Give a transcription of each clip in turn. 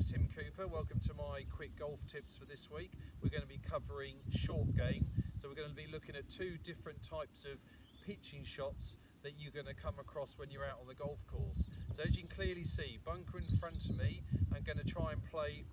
name's Tim Cooper. Welcome to my quick golf tips for this week. We're going to be covering short game. So we're going to be looking at two different types of pitching shots that you're going to come across when you're out on the golf course. So as you can clearly see, bunker in front of me, I'm going to try and play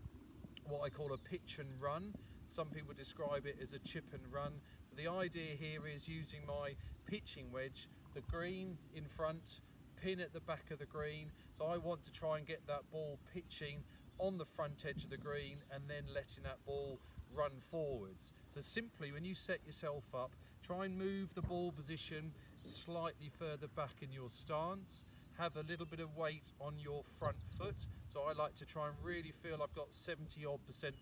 what I call a pitch and run. Some people describe it as a chip and run. So the idea here is using my pitching wedge, the green in front, pin at the back of the green. So I want to try and get that ball pitching on the front edge of the green and then letting that ball run forwards. So simply, when you set yourself up, try and move the ball position slightly further back in your stance. Have a little bit of weight on your front foot. So I like to try and really feel I've got 70%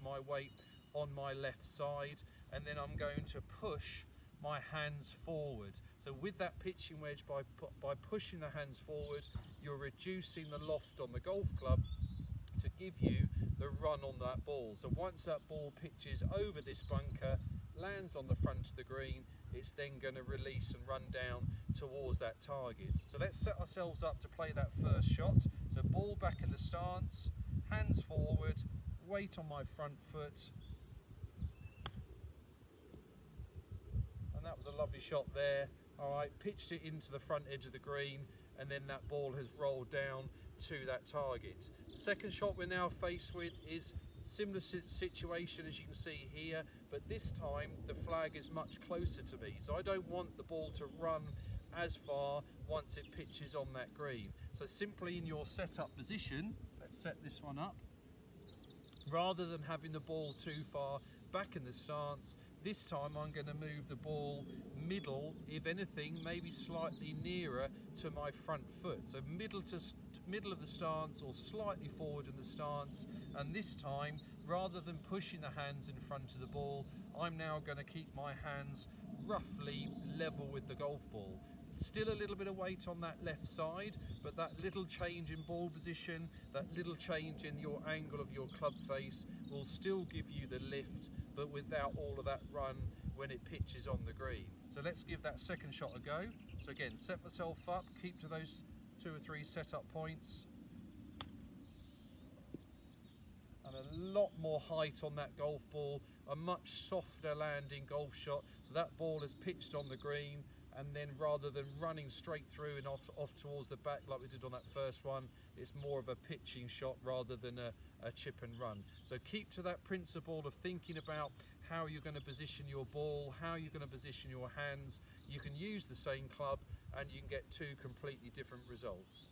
my weight on my left side, and then I'm going to push my hands forward. So with that pitching wedge, by pushing the hands forward, you're reducing the loft on the golf club to give you the run on that ball. So once that ball pitches over this bunker, lands on the front of the green, it's then going to release and run down towards that target. So let's set ourselves up to play that first shot. So ball back in the stance, hands forward, weight on my front foot. And that was a lovely shot there. All right, pitched it into the front edge of the green, and then that ball has rolled down to that target. Second shot we're now faced with is similar situation as you can see here, but this time the flag is much closer to me. So I don't want the ball to run as far once it pitches on that green. So simply in your setup position, let's set this one up. Rather than having the ball too far back in the stance, this time I'm going to move the ball middle, if anything, maybe slightly nearer to my front foot. So middle of the stance or slightly forward in the stance. And this time, rather than pushing the hands in front of the ball, I'm now going to keep my hands roughly level with the golf ball. Still a little bit of weight on that left side, but that little change in ball position, that little change in your angle of your club face will still give you the lift, but without all of that run when it pitches on the green. So let's give that second shot a go. So again, set myself up, keep to those 2 or 3 setup points. And a lot more height on that golf ball, a much softer landing golf shot. So that ball is pitched on the green, and then rather than running straight through and off towards the back like we did on that first one, it's more of a pitching shot rather than a chip and run. So keep to that principle of thinking about how you're going to position your ball, how you're going to position your hands. You can use the same club and you can get 2 completely different results.